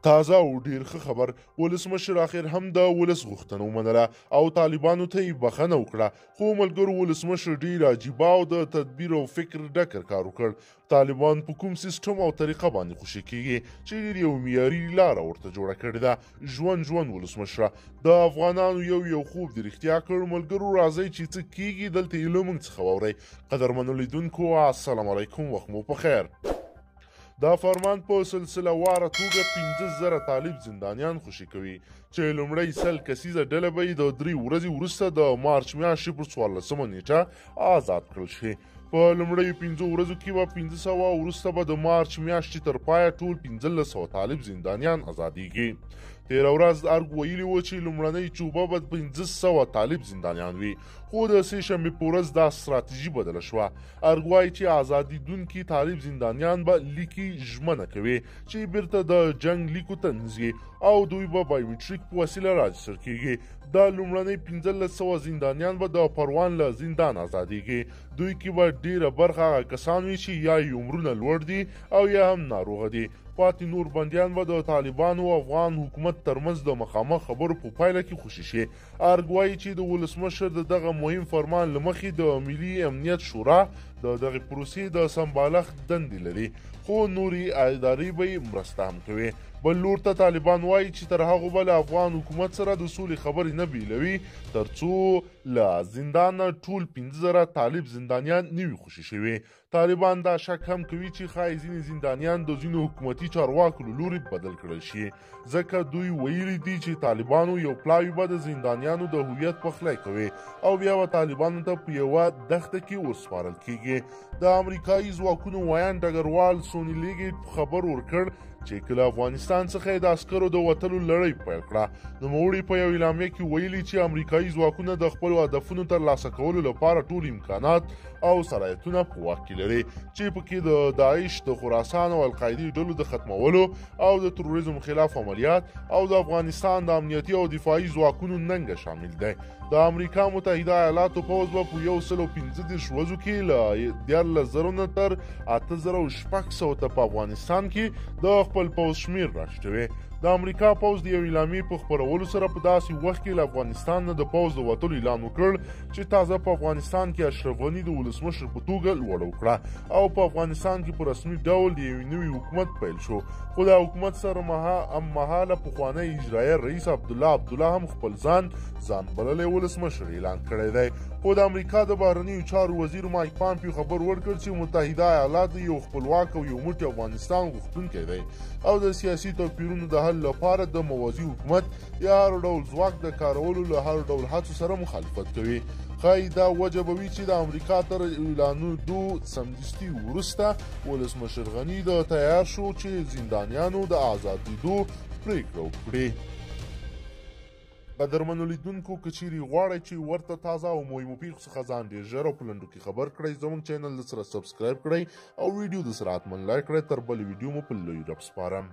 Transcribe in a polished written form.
تازه او ډیر ښه خبر ولسمشر اخر هم د ولس غوښتنه ومنله او طالبانو ته یې بښنه وکړه خو ملګرو ولسمشر ډیر عجیبه او د تدبیر او فکر ډکر کار وکړ طالبان په کوم سیستم او طریقه باندې خوشي کیږي چې ډیر یو معیاري لاره ورته جوړه کړې ده ژوند ولسمشره د افغانانو یو خوب د رښتیا کړ ملګرو راځئ چې څه کیږي دلته یې له موږ څخه واورئ قدرمنو لیدونکو السلام علیکم وخت مو په خیر دا فرمان په سلسله واره توګه 15,000 طالب زندانیان خوشي کوي چې لومړی سل کسیزه ډله به یې د 3 ورځې وروسته د مارچ میاشتې پر 14مه نیټه آزاد کړل شي په لومړیو 15 ورځو کې به 500 وروسته به د مارچ میاشتې تر پایه ټول 1500 طالب زندانیان ازادیږي تیره ورځ ارګ ویلي و چې لومړنۍ چوبه به 1500 طالب زندانیان وي خو د سې شنبې په ورځ دا ستراتیژي بدله شوه ارګ وایي چې ازادېدونکي طالب زندانیان به لیکي ژمنه کوي چې بیرته د جنګ لیکو ته نځي او دوی به بایومټریک په وسیله راجستر کیږي دا لومړنۍ 1500 زندانیان به د پروان له زندان ازادیږي دوی کې به ډیره برخه هغه کسان وي چې یا یې عمرونه لوړ دي او یا هم ناروغه دي پاتې نور بندیان به د طالبانو او افغان حکومت ترمنځ د مخامخ خبرو په پایله کې خوشي شي ارګ وایي چې د ولسمشر د دغه مهم فرمان له مخې د ملي امنیت شورا د دغه پروسې د سمبالښت دندې لري خو نورې ادارې به یې مرسته هم کوي بل لور ته طالبان وایي چې تر هغو به له افغان حکومت سره د سولې خبرې نه بیلوي تر څو له زندان نه ټول 15,000 طالب زندانیان نه وي خوشي شوي طالبان دا شک هم کوي چې ښایي ځینې زندانیان د ځینو حکومتي چارواکو له لوري بدل کړل شي ځکه دوی ویلي دي چې طالبانو یو پلاوی به د زندانیانو د هویت پخلی کوي او بیا به طالبانو ته په یوه دښته کې وسپارل کیږي د امریکایي ځواکونو ویان ډګروال سوني لیګ خبر ورکړ چې کله افغانستان څخه د عسکرو د وتلو لړۍ پیل کړه نوموړي په یو اعلامیه کې ویلي چې امریکایي ځواکونه د خپلو هدفونو ترلاسه کولو لپاره ټول امکانات او صلاحیتونه په واک کې لري چې پکې د داعش د خراسان او القاعدې ډلو د ختمولو او د تروریزم خلاف عملیات او د افغانستان د امنیتي او دفاعي ځواکونو ننګه شامل دی د امریکا متحده ایالاتو پوځ به په 115 ورځو کې له 14,000 نه تر 8,600 ته په افغانستان کې د خپل پوځ شمیر راټیټوي د امریکا پوځ د یو اعلامیې په خپرولو سره په داسې وخت کې له افغانستان نه د پوځ د وتلو اعلان وکړ چې تازه په افغانستان کې اشرف غني د ولسمشر په توګه لوړه وکړه او په افغانستان کې په رسمي ډول د یو نوي حکومت پیل شو خو د حکومت سره مهاله پخوانی اجرایه رئیس عبدالله هم خپل ځان بللی ولسمشر اعلان کړی دی خو د امریکا د بهرنیو چارو وزیر مایک پامپیو خبر ورکړ چې متحده ایالات یو خپلواک او یو موټی افغانستان غوښتونکی دی او د سیاسي توپیرونو د حل لپاره د موازي حکومت یا هر ډول ځواک د کارولو له هر ډول هڅو سره مخالفت کوي ښایي دا وجه به وي چې د امریکا تر اعلانېدو سمدستي وروسته ولسمشر غني د تیار شو چې زندانیانو د ازادېدو پرېکړه وکړي قدرمنو لیدونکو که چیرې غواړئ چې ورته تازه او مهمو پیښو څخه ځان ډېر ژر او په لنډو کې خبر کړئ زموږ چینل سره سبسکرایب کړئ او ویډیو د سره حتما لایک کړئ تر بلې ویډیو مو په لوی رب سپارم